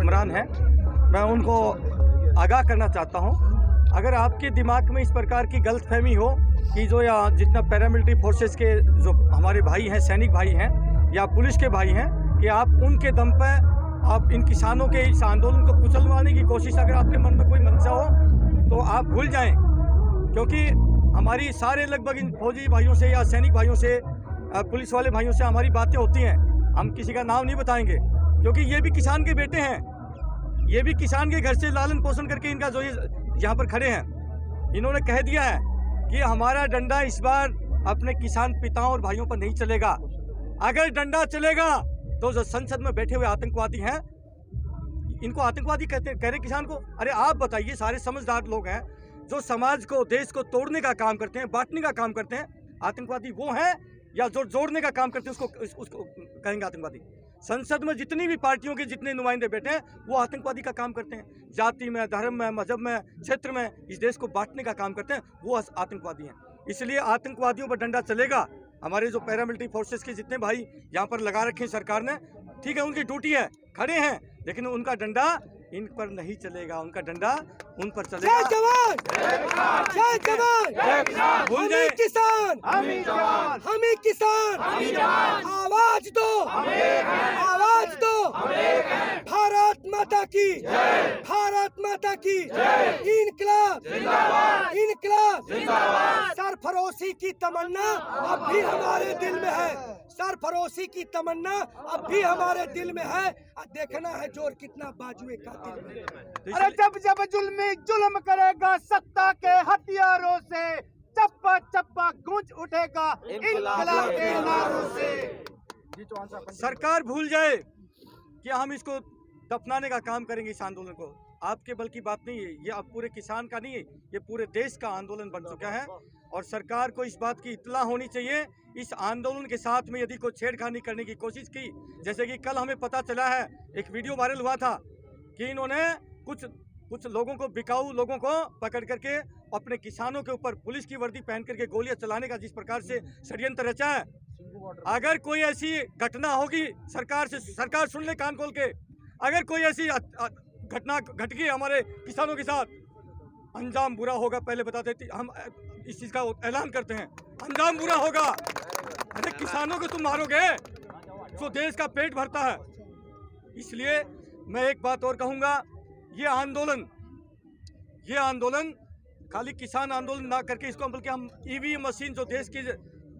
हुक्मरान हैं, मैं उनको आगाह करना चाहता हूं, अगर आपके दिमाग में इस प्रकार की गलतफहमी हो कि जो या जितना पैरामिलिट्री फोर्सेस के जो हमारे भाई हैं, सैनिक भाई हैं या पुलिस के भाई हैं, कि आप उनके दम पर आप इन किसानों के इस आंदोलन को कुचलवाने की कोशिश अगर आपके मन में कोई मंशा हो तो आप भूल जाएं, क्योंकि हमारी सारे लगभग इन फौजी भाइयों से या सैनिक भाइयों से, पुलिस वाले भाइयों से हमारी बातें होती हैं। हम किसी का नाम नहीं बताएंगे, क्योंकि ये भी किसान के बेटे हैं, ये भी किसान के घर से लालन पोषण करके इनका जो ये यहाँ पर खड़े हैं, इन्होंने कह दिया है कि हमारा डंडा इस बार अपने किसान पिताओं और भाइयों पर नहीं चलेगा। अगर डंडा चलेगा तो जो संसद में बैठे हुए आतंकवादी हैं, इनको आतंकवादी कह रहे किसान को। अरे आप बताइए, सारे समझदार लोग हैं जो समाज को, देश को तोड़ने का काम करते हैं, बांटने का काम करते हैं, आतंकवादी वो हैं या जो जोड़ने का काम करते हैं उसको कहेंगे आतंकवादी। संसद में जितनी भी पार्टियों के जितने नुमाइंदे बैठे हैं वो आतंकवादी का काम करते हैं, जाति में, धर्म में, मजहब में, क्षेत्र में इस देश को बांटने का काम करते हैं, वो आतंकवादी हैं। इसलिए आतंकवादियों पर डंडा चलेगा। हमारे जो पैरामिलिट्री फोर्सेस के जितने भाई यहाँ पर लगा रखे हैं सरकार ने, ठीक है, उनकी ड्यूटी है, खड़े हैं, लेकिन उनका डंडा इन पर नहीं चलेगा, उनका डंडा उन पर चलेगा। जय जवान, जय जवान, भूल हम जाए ही किसान, हम ही किसान, आवाज दो, आवाज दो, भारत माता की, भारत माता की, इनकलाब, इनकलाब, सरफरोशी की तमन्ना अब भी हमारे दिल में है, सरफरोशी की तमन्ना अब भी हमारे दिल में है। देखना है जोर कितना बाजुए का दिल में। अरे जब जब जुल्म करेगा सत्ता के हथियारों से, चप्पा चप्पा गूंज उठेगा इनकलाब के नारों से। सरकार भूल जाए कि हम इसको दफनाने का काम करेंगे इस आंदोलन को। आपके बल की बात नहीं है, ये अब पूरे किसान का नहीं है, ये पूरे देश का आंदोलन बन चुका है और सरकार को इस बात की इत्तला होनी चाहिए। इस आंदोलन के साथ में यदि कोई छेड़खानी करने की कोशिश की, जैसे कि कल हमें पता चला है, एक वीडियो वायरल हुआ था कि इन्होंने कुछ लोगों को, बिकाऊ लोगों को पकड़ करके अपने किसानों के ऊपर पुलिस की वर्दी पहन करके गोलियां चलाने का जिस प्रकार से षड्यंत्र रचा है, अगर कोई ऐसी घटना होगी, सरकार सुन ले कान खोल के, अगर कोई ऐसी घटना घट गई हमारे किसानों के साथ, अंजाम बुरा होगा। पहले बताते थे हम, इस चीज का ऐलान करते हैं, अंजाम बुरा होगा। अरे किसानों को तुम मारोगे तो देश का पेट भरता है। इसलिए मैं एक बात और कहूंगा, ये आंदोलन खाली किसान आंदोलन ना करके इसको, बल्कि हम ईवीएम मशीन जो देश की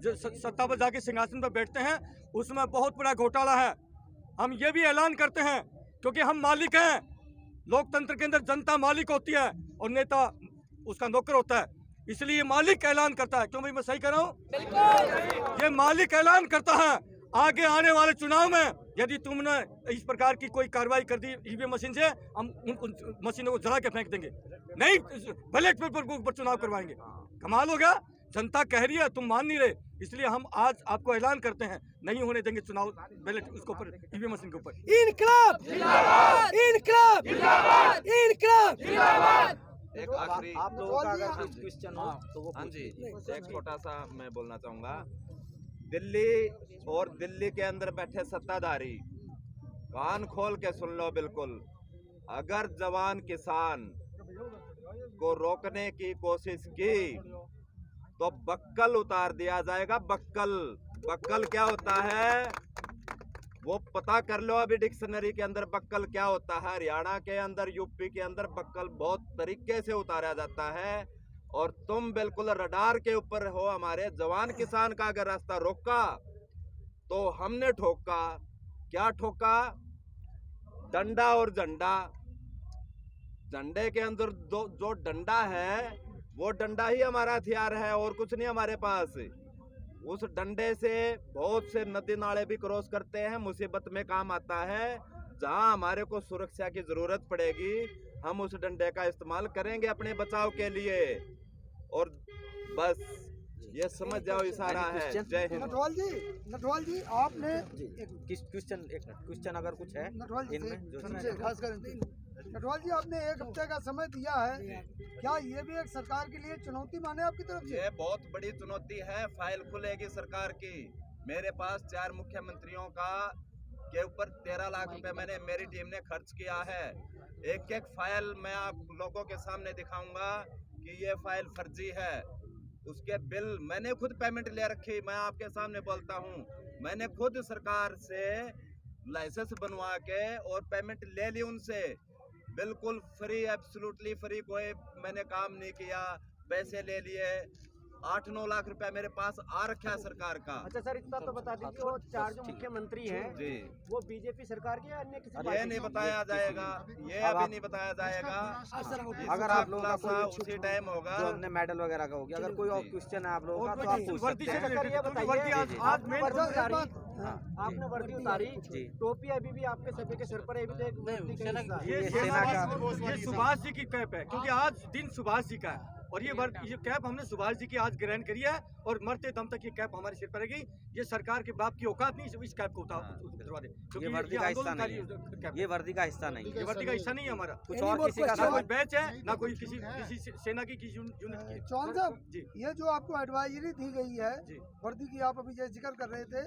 जो सत्ता पर जाके सिंहासन पर बैठते हैं, उसमें बहुत बड़ा घोटाला है। हम ये भी ऐलान करते हैं, क्योंकि हम मालिक हैं, लोकतंत्र के अंदर जनता मालिक होती है और नेता उसका नौकर होता है, इसलिए मालिक ऐलान करता है। क्यों भाई, मैं सही कर रहा हूँ? ये मालिक ऐलान करता है, आगे आने वाले चुनाव में यदि तुमने इस प्रकार की कोई कार्रवाई कर दी ईवीएम मशीन से, हम उन मशीनों को जला के फेंक देंगे, नहीं बैलेट पेपर के ऊपर चुनाव करवाएंगे। कमाल हो गया, जनता कह रही है, तुम मान नहीं रहे, इसलिए हम आज आपको ऐलान करते हैं, नहीं होने देंगे चुनाव बैलेट उसके ऊपर, ईवीएम मशीन के ऊपर। इनकलाब, इनकलाब, इनकलाब। एक आखिरी आप लोगों का अगर कुछ क्वेश्चन हो तो वो, हाँ जी, एक छोटा सा मैं बोलना चाहूँगा। दिल्ली और दिल्ली के अंदर बैठे सत्ताधारी, कान खोल के सुन लो बिल्कुल, अगर जवान किसान को रोकने की कोशिश की तो बक्कल उतार दिया जाएगा। बक्कल क्या होता है वो पता कर लो, अभी डिक्शनरी के अंदर बक्कल क्या होता है। हरियाणा के अंदर, यूपी के अंदर बक्कल बहुत तरीके से उतारा जाता है और तुम बिल्कुल रडार के ऊपर हो। हमारे जवान किसान का अगर रास्ता रोका तो हमने ठोका, क्या ठोका? डंडा और झंडा। झंडे के अंदर जो डंडा है वो डंडा ही हमारा हथियार है और कुछ नहीं हमारे पास। उस डंडे से बहुत से नदी नाले भी क्रॉस करते हैं, मुसीबत में काम आता है। जहां हमारे को सुरक्षा की जरूरत पड़ेगी हम उस डंडे का इस्तेमाल करेंगे अपने बचाव के लिए। और बस ये समझ जाओ इशारा है। जय हिंद। नटवाल जी आपने क्वेश्चन अगर कुछ है इनमें खास कर नटवाल जी, आपने एक हफ्ते का समय दिया है, क्या ये भी एक सरकार के लिए चुनौती माने आपकी तरफ से? ये बहुत बड़ी चुनौती है, फाइल खुलेगी सरकार की। मेरे पास 4 मुख्यमंत्रियों का के ऊपर 13 लाख रुपए मैंने मेरी टीम ने खर्च किया है। एक एक फाइल मैं आप लोगों के सामने दिखाऊंगा कि ये फाइल फर्जी है। उसके बिल मैंने खुद पेमेंट ले रखी, मैं आपके सामने बोलता हूँ। मैंने खुद सरकार से लाइसेंस बनवा के और पेमेंट ले ली उनसे, बिल्कुल फ्री, एब्सोल्युटली फ्री, कोई मैंने काम नहीं किया, पैसे ले लिए। 8-9 लाख रुपया मेरे पास आ रखा है सरकार का। अच्छा सर, इतना तो बता दीजिए, वो 4 जो मुख्यमंत्री हैं जी, वो बीजेपी सरकार के या अन्य किसी ये पार्टी नहीं के? बताया जाएगा, ये अभी नहीं बताया जाएगा। अगर आप लोगों का कोई उसी टाइम होगा। जो हमने मेडल वगैरह का हो गया, अगर कोई और क्वेश्चन है आप लोगों का तो आप पूछ वर्दी सकते से हैं। सर, ये बताइए, वर्दी आज आपने main वर्दी वर्दी उतारी, हाँ। आपने वर्दी उतारी, जी। टोपी अभी भी आपके सभी के सिर पर है, अभी तो एक वर्दी का हिस्सा है। ये सेना का ये सुभाष जी की कैप है, क्योंकि आज दिन सुभाष जी का है और ये कैप हमने सुभाष जी की आज ग्रहण करी है और मरते दम तक ये कैप हमारे सिर पर रहेगी। ये सरकार के बाप की औकात नहीं इस कैप को उतरवा दे, ये वर्दी का हिस्सा नहीं है, ये वर्दी का हिस्सा नहीं है, ये वर्दी का हिस्सा नहीं है हमारा। कुछ और किसी का ना कोई था। बैच है, ना कोई किसी सेना की किसी यूनिट की। चौहान साहब, जी ये जो आपको एडवाइजरी दी गई है जी। वर्दी की, आप अभी जो जिक्र कर रहे थे,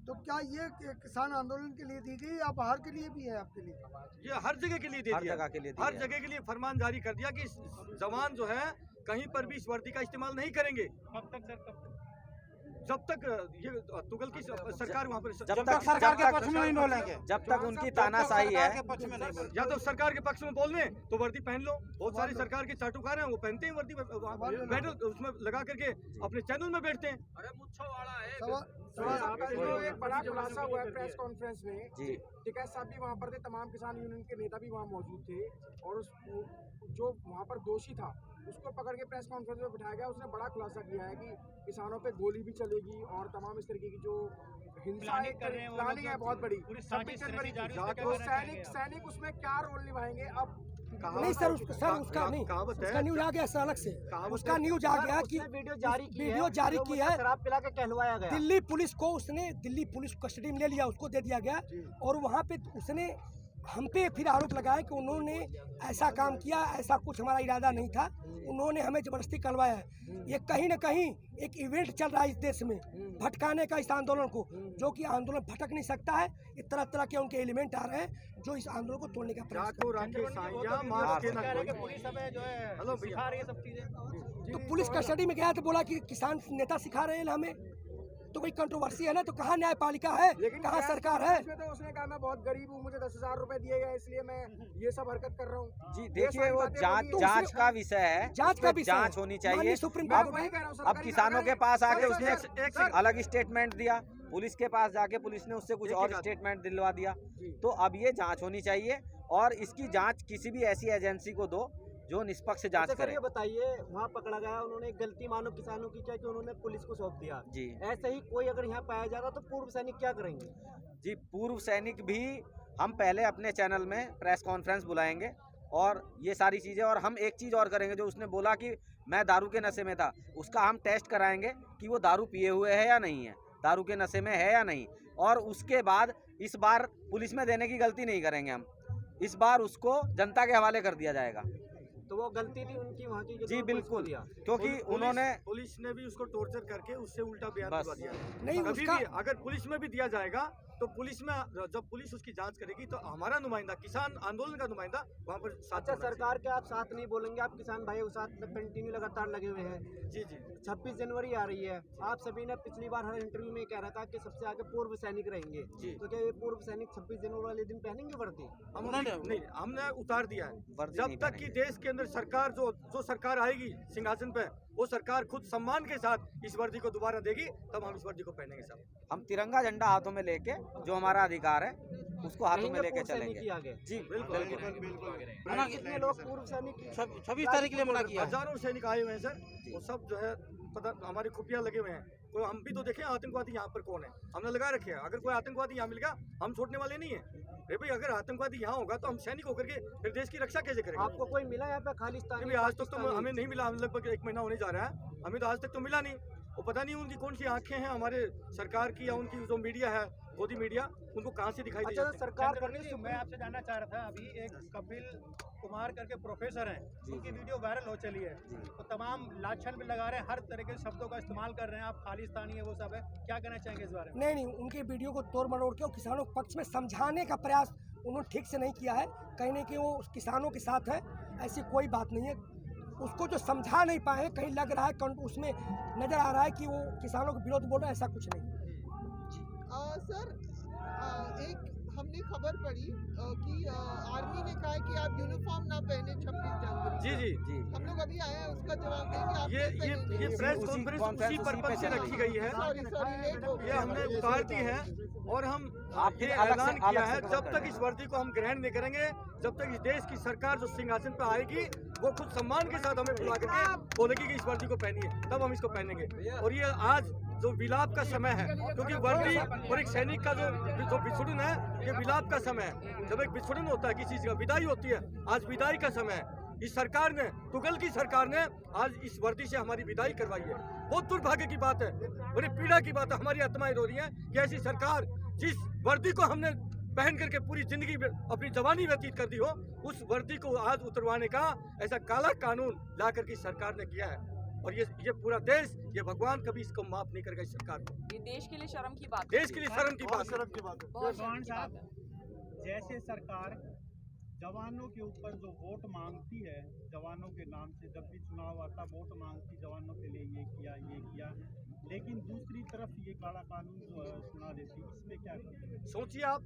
तो क्या ये किसान आंदोलन के लिए दी गई या बाहर के लिए भी है आपके लिए? ये हर जगह के लिए दे हर दिया, जगह के लिए हर दिया है। जगह के लिए फरमान जारी कर दिया कि जवान जो है कहीं पर भी इस वर्दी का इस्तेमाल नहीं करेंगे। जब तक ये तुगल की सरकार वहाँ पर जब तक सरकार के पक्ष में नहीं बोलेंगे, जब तक उनकी तानाशाही है। या तो सरकार के पक्ष में बोल दें तो वर्दी पहन लो। बहुत सारे सरकार के चाटुकार हैं, वो पहनते हैं वर्दी, मेडल उसमें लगा करके अपने चैनल में बैठते हैं। एक बड़ा खुलासा हुआ है प्रेस कॉन्फ्रेंस में। जी। टिकैत साहब भी वहाँ पर थे, तमाम किसान यूनियन के नेता भी वहाँ मौजूद थे और उस जो वहाँ पर दोषी था उसको पकड़ के प्रेस कॉन्फ्रेंस में बिठाया गया। उसने बड़ा खुलासा किया है कि किसानों पे गोली भी चलेगी और तमाम इस तरीके की जो हिंसा प्लानिंग है बहुत बड़ी। 26 जनवरी तो सैनिक उसमें क्या रोल निभाएंगे? अब नहीं सर, उसका नहीं, कहावत उसका है, न्यूज आ गया सर अलग से, कहावत उसका है। न्यूज आ गया कि वीडियो जारी की है, शराब पिला के कहलवाया गया। दिल्ली पुलिस को कस्टडी में ले लिया, उसको दे दिया गया और वहाँ पे उसने हम पे फिर आरोप लगाया कि उन्होंने ऐसा काम किया, ऐसा कुछ हमारा इरादा नहीं था, उन्होंने हमें जबरदस्ती करवाया है। ये कहीं ना कहीं एक इवेंट चल रहा है इस देश में भटकाने का इस आंदोलन को, जो कि आंदोलन भटक नहीं सकता है। ये तरह तरह के उनके एलिमेंट आ रहे हैं जो इस आंदोलन को तोड़ने का प्रयास कर रहे हैं। हेलो भैया, तो पुलिस कस्टडी में गया तो बोला कि किसान नेता सिखा रहे हैं हमें, तो कोई कंट्रोवर्सी है ना, तो कहाँ न्यायपालिका है, कहाँ सरकार है? इसमें तो उसने कहा मैं बहुत गरीब हूँ, मुझे 10,000 रुपए दिए गए इसलिए मैं ये सब हरकत कर रहा हूँ। जी देखिए, वो जांच का विषय है, जांच का विषय जांच होनी चाहिए। माननीय सुप्रीम अब कोर्ट अब किसानों के पास आके उसने एक अलग स्टेटमेंट दिया, पुलिस के पास जाके पुलिस ने उससे कुछ और स्टेटमेंट दिलवा दिया। तो अब ये जांच होनी चाहिए और इसकी जांच किसी भी ऐसी एजेंसी को दो जो निष्पक्ष जांच करे। ये बताइए, वहाँ पकड़ा गया, उन्होंने गलती मानो किसानों की क्या कि उन्होंने पुलिस को सौंप दिया। जी। ऐसे ही कोई अगर यहाँ पाया जाता तो पूर्व सैनिक क्या करेंगे? जी, पूर्व सैनिक भी हम पहले अपने चैनल में प्रेस कॉन्फ्रेंस बुलाएंगे और ये सारी चीज़ें, और हम एक चीज़ और करेंगे। जो उसने बोला कि मैं दारू के नशे में था, उसका हम टेस्ट कराएंगे कि वो दारू पिए हुए है या नहीं है, दारू के नशे में है या नहीं। और उसके बाद इस बार पुलिस में देने की गलती नहीं करेंगे हम, इस बार उसको जनता के हवाले कर दिया जाएगा। तो वो गलती थी उनकी वहाँ की? जी बिल्कुल, क्योंकि उन्होंने पुलिस ने भी उसको टॉर्चर करके उससे उल्टा बयान बस। दिलवा दिया। नहीं, कभी उसका- भी अगर पुलिस में भी दिया जाएगा तो पुलिस में जब पुलिस उसकी जांच करेगी तो हमारा नुमाइंदा, किसान आंदोलन का नुमाइंदा वहाँ पर साथ अच्छा, होना सरकार के आप साथ नहीं बोलेंगे, आप किसान भाइयों के साथ कंटिन्यू लगातार लगे हुए हैं। चाहिए। जी जी 26 जनवरी आ रही है, आप सभी ने पिछली बार हर इंटरव्यू में कह रहा था कि सबसे आगे पूर्व सैनिक रहेंगे। जी। तो क्या ये पूर्व सैनिक 26 जनवरी वाले दिन पहनेंगे वर्दी? हम नहीं, हमने उतार दिया है। वर्दी जब नहीं तक कि देश के अंदर सरकार जो सरकार आएगी सिंहासन पे, वो सरकार खुद सम्मान के साथ इस वर्दी को दोबारा देगी, तब हम इस वर्दी को पहनेंगे साहब। हम तिरंगा झंडा हाथों में लेके, जो हमारा अधिकार है उसको हाथों में कहेंगे लेके पूर्व सैनिक चलेंगे। ही आगे। जी बिल्कुल कितने लोग पूर्व सैनिक? 26 तारीख के लिए मना किया है। हजारों सैनिक आए हुए हैं सर, वो सब जो है पता हमारे खुफिया लगे हुए हैं। तो हम भी तो देखें आतंकवादी यहाँ पर कौन है, हमने लगा रखे हैं। अगर कोई आतंकवादी यहाँ मिल गया, हम छोड़ने वाले नहीं है। अरे भाई, अगर आतंकवादी यहाँ होगा तो हम सैनिक होकर के फिर देश की रक्षा कैसे करेंगे? आपको कोई मिला यहाँ पे खालिस्तानी? नहीं, आज तक तो हमें नहीं मिला। हम लगभग 1 महीना होने जा रहा है, हमें तो आज तक तो मिला नहीं। वो पता नहीं उनकी कौन सी आंखें हैं हमारे सरकार की या उनकी जो मीडिया है गोदी मीडिया उनको कहाँ से दिखाई दे अच्छा जाते हैं? सरकार करने जी, मैं आपसे जानना चाह रहा था, अभी एक कपिल कुमार करके प्रोफेसर हैं, उनकी वीडियो वायरल हो चली है, तो तमाम लाछन भी लगा रहे हैं, हर तरह के शब्दों का इस्तेमाल कर रहे हैं, आप खालिस्तानी है वो सब है, क्या कहना चाहेंगे इस बारे में? नहीं उनके वीडियो को तोड़ मरोड़ के और किसानों के पक्ष में समझाने का प्रयास उन्होंने ठीक से नहीं किया है। कहीं ना कहीं वो किसानों के साथ है, ऐसी कोई बात नहीं है। उसको जो समझा नहीं पाए, कहीं लग रहा है उसमें नजर आ रहा है कि वो किसानों के विरोध बोल रहे हैं, ऐसा कुछ नहीं। सर एक हमने खबर पढ़ी कि आर्मी ने कहा है कि आप यूनिफॉर्म ना पहने 26 जनवरी जी जी जी हम लोग अभी आए हैं, उसका जवाब देंगे आप ये नहीं पहनेंगे। ये प्रेस उसी कॉन्फ्रेंस कॉन्फ्रेंस उसी उसी पर्पज पे से चल रखी रही गई है। सॉरी लेट हो ये हमने उतार दी है और हम आप ये अलग से- ऐलान किया अलग से है, खबर जब कर तक रहे इस वर्दी को हम ग्रहण नहीं करेंगे, जब तक इस देश की सरकार जो सिंहासन पर आएगी वो खुद सम्मान के साथ हमें बुला करके बोलेगी कि इस वर्दी को पहनिए, तब हम इसको पहनेंगे। और ये आज जो विलाप का समय है, क्योंकि वर्दी और एक सैनिक का जो विछुड़न है, ये विलाप का समय है। जब एक विछुड़न होता है किसी चीज का, विदाई होती है, आज विदाई का समय है। इस सरकार ने, तुगल की सरकार ने आज इस वर्दी से हमारी विदाई करवाई है। बहुत दुर्भाग्य की बात है, बड़ी पीड़ा की बात है, हमारी आत्माएं रो रही हैं कि ऐसी सरकार जिस वर्दी को हमने पहन करके पूरी जिंदगी अपनी जवानी व्यतीत कर दी हो, उस वर्दी को आज उतरवाने का ऐसा काला कानून ला करके सरकार ने किया है। और ये पूरा देश, ये भगवान कभी इसको माफ नहीं करेगा इस सरकार को। ये देश के लिए शर्म की बात है। देश के लिए शर्म की बात है। बहुत शर्म की बात है। जैसे सरकार जवानों के ऊपर जो वोट मांगती है, जवानों के नाम से जब भी चुनाव आता वोट मांगती जवानों के लिए, ये किया, लेकिन दूसरी तरफ ये काला कानून जो है सुना देती, इसमें क्या करें? सोचिए आप,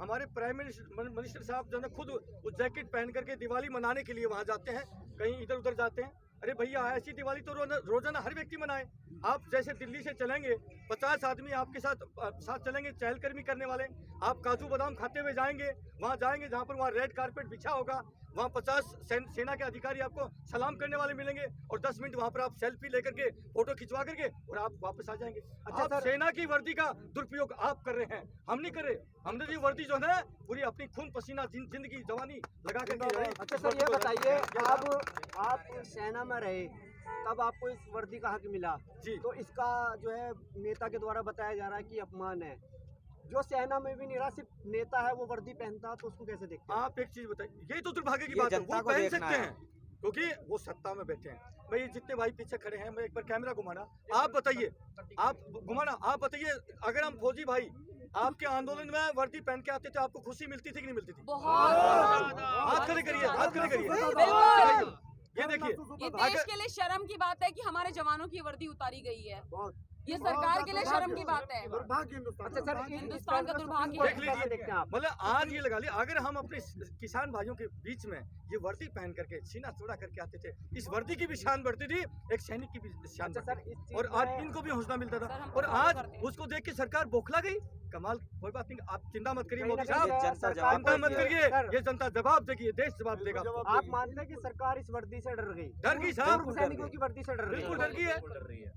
हमारे प्राइम मिनिस्टर साहब जो है खुद वो जैकेट पहन करके दिवाली मनाने के लिए वहाँ जाते हैं, कहीं इधर उधर जाते हैं। अरे भैया, ऐसी दिवाली तो रोजाना हर व्यक्ति मनाए। आप जैसे दिल्ली से चलेंगे, 50 आदमी आपके साथ चलेंगे, चहलकदमी करने वाले। आप काजू बादाम खाते हुए जाएंगे, वहाँ जाएंगे जहाँ पर वहाँ रेड कारपेट बिछा होगा, वहाँ 50 सेना के अधिकारी आपको सलाम करने वाले मिलेंगे, और 10 मिनट वहाँ पर आप सेल्फी लेकर के फोटो खिंचवा करके और आप वापस आ जाएंगे। अच्छा आप सेना की वर्दी का दुरुपयोग आप कर रहे हैं, हम नहीं कर रहे। हमने ये वर्दी जो है पूरी अपनी खून पसीना जिंदगी जवानी लगा करके। अच्छा सर ये बताइए, अब आप सेना में रहे तब आपको इस वर्दी का हक मिला जी। तो इसका जो है नेता के द्वारा बताया जा रहा है कि अपमान है। जो सेना में भी नहीं रहा, सिर्फ नेता है वो वर्दी पहनता, तो उसको कैसे देखते हैं? आप एक चीज बताइए, यही तो दुर्भाग्य की ये बात है। जनता वो को पहन देखना सकते है। हैं क्योंकि वो सत्ता में बैठे हैं। भाई जितने भाई पीछे खड़े हैं, मैं एक बार कैमरा घुमाना, आप बताइए, आप घुमाना, आप बताइए, अगर हम फौजी भाई आपके आंदोलन में वर्दी पहन के आते थे, आपको खुशी मिलती थी कि नहीं मिलती थी? बहुत हाथ खड़े करिए, हाथ खड़े करिए। बिल्कुल। ये देखिए, ये देश के लिए शर्म की बात है कि हमारे जवानों की वर्दी उतारी गई है। ये सरकार के लिए शर्म की बात है। अच्छा सर, हिंदुस्तान का दुर्भाग्य देख है। लीजिए, देखते हैं आप। मतलब आज ये लगा लिया, अगर हम अपने किसान भाइयों के बीच में ये वर्दी पहन करके सीना चौड़ा करके आते थे, इस वर्दी की भी शान बढ़ती थी, एक सैनिक की भी शान अच्छा बढ़ती सर, थी, इस चीज और आज में- इनको भी हौसला मिलता सर, था। हम और फॉलो आज करते हैं। उसको देख के सरकार बौखला गई। कमाल, कोई बात नहीं, आप चिंता मत करिए कहीं ना मोदी कहीं साहब, जनता सरकार जवाब चिंता मत को- करिए, सर, ये जनता जवाब देगी, ये देश जवाब देगा। आप मानते हैं कि सरकार इस वर्दी से डर गई? डर गई साहब, पूर्व सैनिकों की वर्दी से डर गई? बिल्कुल डर गई है,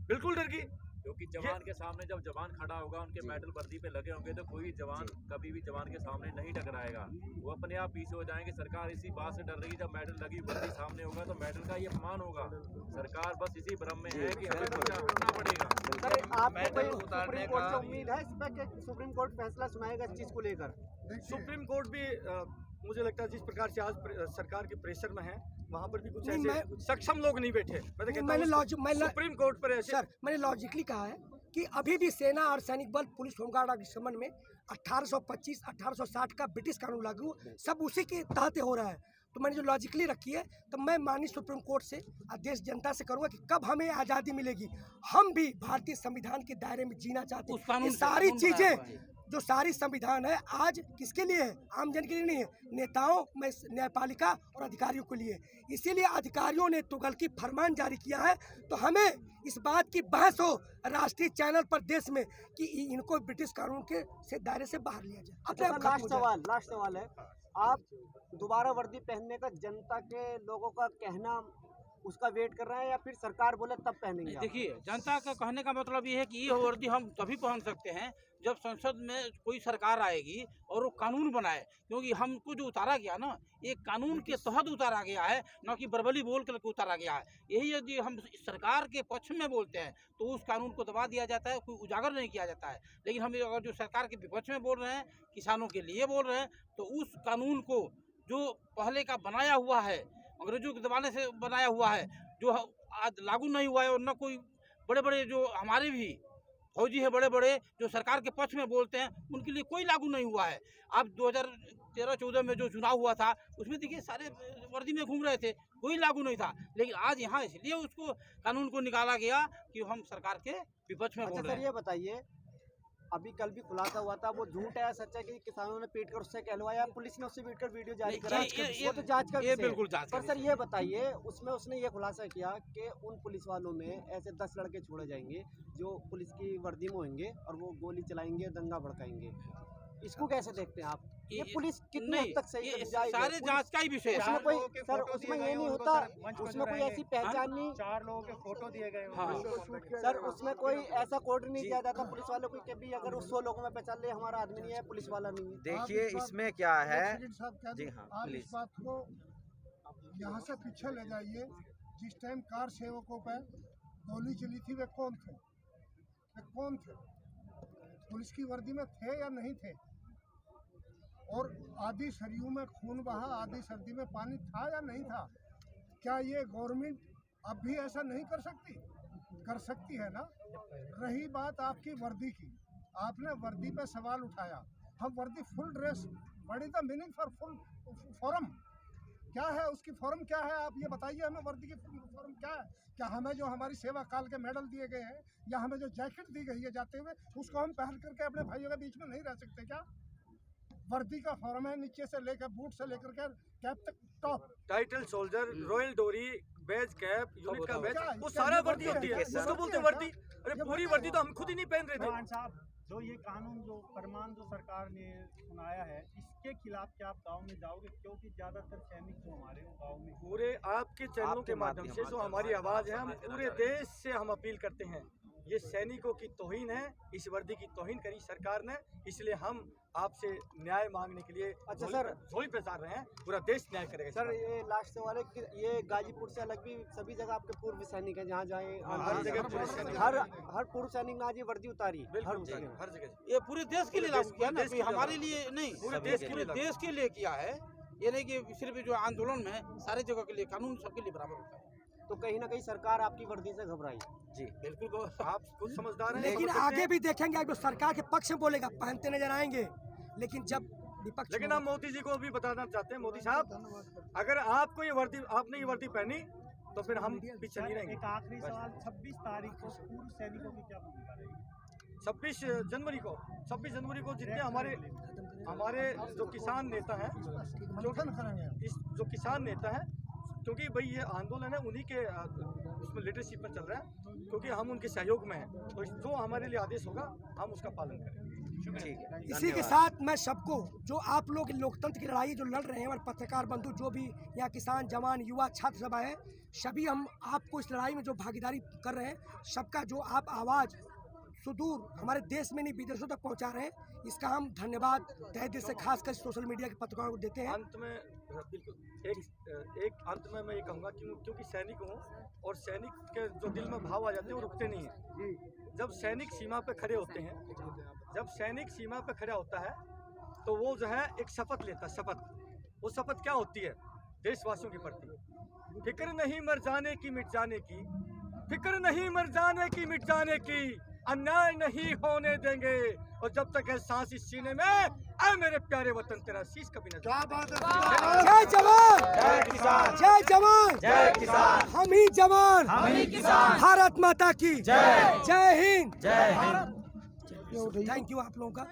बिल्कुल डर गई। क्योंकि जवान के सामने जब जवान खड़ा होगा, उनके मेडल वर्दी पे लगे होंगे, तो कोई जवान कभी भी जवान के सामने नहीं टकराएगा, वो अपने आप पीछे हो जाएंगे। सरकार इसी बात से डर रही है, जब मेडल लगी वर्दी सामने होगा तो मेडल का ये अपमान होगा। सरकार बस इसी भ्रम में है कि हमें पीछे हटना पड़ेगा। सर, आपको मेडल कोई उतारने सुप्रीम कोर्ट का- से उम्मीद है इस पर कि सुप्रीम कोर्ट फैसला सुनाएगा इस चीज को लेकर? सुप्रीम कोर्ट भी मुझे लगता है जिस प्रकार से आज सरकार के प्रेशर में है, वहाँ पर भी कुछ नहीं, ऐसे सक्षम लोग नहीं बैठे। मैं तो कहता मैंने हूँ सुप्रीम कोर्ट पर ऐसे सर, मैंने लॉजिकली कहा है कि अभी भी सेना और सैनिक बल, पुलिस, होमगार्ड आदि के संबंध में 1825, 1860 का ब्रिटिश कानून लागू सब उसी के तहत हो रहा है। तो मैंने जो लॉजिकली रखी है, तो मैं माननीय सुप्रीम कोर्ट से देश जनता से करूंगा कि कब हमें आज़ादी मिलेगी, हम भी भारतीय संविधान के दायरे में जीना चाहते हैं। ये सारी चीज़ें जो सारी संविधान है आज किसके लिए है? आम जन के लिए नहीं है, नेताओं में न्यायपालिका और अधिकारियों के लिए। इसीलिए अधिकारियों ने तुगल की फरमान जारी किया है। तो हमें इस बात की बहस हो राष्ट्रीय चैनल पर देश में कि इनको ब्रिटिश कानून के से दायरे से बाहर लिया जाए। अपने आप खत्म हो जाए। लास्ट सवाल है, आप दोबारा वर्दी पहनने का जनता के लोगों का कहना, उसका वेट कर रहे हैं या फिर सरकार बोले तब पहनेंगे आप? देखिए, जनता का कहने का मतलब ये है कि ये वर्दी हम तभी पहन सकते हैं जब संसद में कोई सरकार आएगी और वो कानून बनाए, क्योंकि हमको जो उतारा गया ना, एक कानून के तहत उतारा गया है, न कि बरबली बोल कर उतारा गया है। यही यदि हम सरकार के पक्ष में बोलते हैं तो उस कानून को दबा दिया जाता है, कोई उजागर नहीं किया जाता है। लेकिन हम अगर जो सरकार के विपक्ष में बोल रहे हैं, किसानों के लिए बोल रहे हैं, तो उस कानून को जो पहले का बनाया हुआ है, अंग्रेजों के ज़माने से बनाया हुआ है, जो आज लागू नहीं हुआ है, और न कोई बड़े बड़े जो हमारे भी फौजी है बड़े बड़े जो सरकार के पक्ष में बोलते हैं, उनके लिए कोई लागू नहीं हुआ है। अब 2013-14 में जो चुनाव हुआ था उसमें देखिए सारे वर्दी में घूम रहे थे, कोई लागू नहीं था। लेकिन आज यहाँ इसलिए उसको कानून को निकाला गया कि हम सरकार के विपक्ष में बोल रहे हैं। सर ये बताइए, अभी कल भी खुलासा हुआ था, वो झूठ है सच है कि किसानों ने पीट कर उससे कहलवाया, पुलिस ने उससे पीट कर वीडियो जारी करा, वो तो जांच का विषय है। बिल्कुल जांच का पर सर ये बताइए, उसमें उसने ये खुलासा किया कि उन पुलिस वालों में ऐसे 10 लड़के छोड़े जाएंगे जो पुलिस की वर्दी में होंगे और वो गोली चलाएंगे, दंगा भड़काएंगे। इसको कैसे देखते हैं आप? ये पुलिस कितने हद तक सही कर जाएगी? सारे जांच का ही विषय है। उसमें कोई सर उसमें ये नहीं होता, उसमें कोई ऐसी पहचान नहीं, 4 लोगों के फोटो दिए गए सर उसमें कोई ऐसा कोड नहीं दिया जाता पुलिस वालों को कि भी अगर वो 100 लोगों में पहचान ले हमारा आदमी नहीं है, पुलिस वाला नहीं है। देखिए इसमें क्या है जी हाँ, आप इस बात को यहाँ से पीछे ले जाइए। जिस टाइम कार सेवकों पर गोली चली थी वे कौन थे? पुलिस की वर्दी में थे या नहीं थे? और आधी सरयू में खून बहा, आधी सर्दी में पानी था या नहीं था? क्या ये गवर्नमेंट अब भी ऐसा नहीं कर सकती? कर सकती है ना। रही बात आपकी वर्दी की, आपने वर्दी पे सवाल उठाया। हम वर्दी full dress, what is the meaning for full form? क्या है उसकी फॉर्म, क्या है आप ये बताइए हमें। वर्दी की फॉर्म क्या है? क्या हमें जो हमारी सेवा काल के मेडल दिए गए हैं या हमें जो जैकेट दी गई है जाते हुए, उसको हम पहन करके अपने भाइयों के बीच में नहीं रह सकते क्या? वर्दी का फॉर्म है, नीचे से लेकर बूट से लेकर के कैप तक टॉप, टाइटल सोल्जर, रॉयल डोरी, बैज कैप, यूनिट का बैज, वो सारा वर्दी होती है। उसको बोलते हैं वर्दी। अरे पूरी वर्दी तो हम खुद ही नहीं पहन रहे थे। साहब, जो ये कानून जो फरमान जो सरकार ने सुनाया है, इसके खिलाफ क्या आप गांव में जाओगे? क्योंकि ज्यादातर सैनिक जो हमारे गांव में पूरे आपके चैनलों के माध्यम से जो हमारी आवाज है, हम पूरे देश से हम अपील करते हैं, ये सैनिकों की तौहीन है, इस वर्दी की तौहीन करी सरकार ने, इसलिए हम आपसे न्याय मांगने के लिए अच्छा सर, झोली प्रचार रहे हैं। पूरा देश न्याय करेगा सर। ये लास्ट सवाल है कि ये गाजीपुर से अलग भी सभी जगह आपके पूर्व सैनिक हैं, जहाँ जाए हर पूर्व सैनिक ने आज ये वर्दी उतारी, हर जगह। ये पूरे देश के लिए लागू किया ना, हमारे लिए नहीं, पूरे देश के लिए किया है। ये नहीं कि सिर्फ जो आंदोलन में, सारे जगह के लिए कानून सबके लिए बराबर होता है। तो कहीं ना कहीं सरकार आपकी वर्दी से घबराई। जी बिल्कुल, आप कुछ समझदार हैं। लेकिन आगे भी देखेंगे, आप सरकार के पक्ष में बोलेगा, पहनते नजर आएंगे, लेकिन जब विपक्ष। लेकिन हम मोदी जी को भी बताना चाहते हैं, मोदी साहब अगर आपको ये वर्दी, आपने ये वर्दी पहनी तो फिर हम पीछे नहीं रहेंगे। एक आखिरी सवाल, 26 तारीख को पूर्व सैनिकों की क्या भूमिका रहेगी? 26 जनवरी को जितने हमारे जो किसान नेता हैं, जो किसान नेता हैं, क्योंकि भाई ये आंदोलन है उन्हीं के उसमें लीडरशिप में चल रहा है, क्योंकि हम उनके सहयोग में हैं, तो जो हमारे लिए आदेश होगा हम उसका पालन करेंगे। इसी के साथ मैं सबको, जो आप लोग लोकतंत्र की लड़ाई जो लड़ रहे हैं, हमारे पत्रकार बंधु जो भी यहाँ किसान, जवान, युवा, छात्र सभा है, सभी हम आपको इस लड़ाई में जो भागीदारी कर रहे हैं, सबका जो आप आवाज़ सुदूर हमारे देश में नहीं विदेशों तक पहुंचा रहे हैं, इसका हम धन्यवाद तहे दिल से खासकर सोशल मीडिया के पत्रकारों को देते हैं। अंत में बिल्कुल एक अंत में मैं ये कहूँगा क्योंकि सैनिक हूँ और सैनिक के जो दिल में भाव आ जाते हैं वो रुकते नहीं हैं। जब सैनिक सीमा पे खड़े होते हैं, जब सैनिक सीमा पे खड़ा होता है तो वो जो है एक शपथ लेता है। शपथ, वो शपथ क्या होती है? देशवासियों के प्रति फिक्र नहीं मर जाने की मिट जाने की, फिक्र नहीं मर जाने की मिट जाने की, अन्याय नहीं होने देंगे, और जब तक है सांस इस सीने में, ऐ मेरे प्यारे वतन तेरा शीश कभी न। जय जवान, जय किसान, जय जवान, जय किसान, हम ही जवान, हम ही किसान, भारत माता की जय, जय हिंद, जय हिंद। थैंक यू आप लोगों का।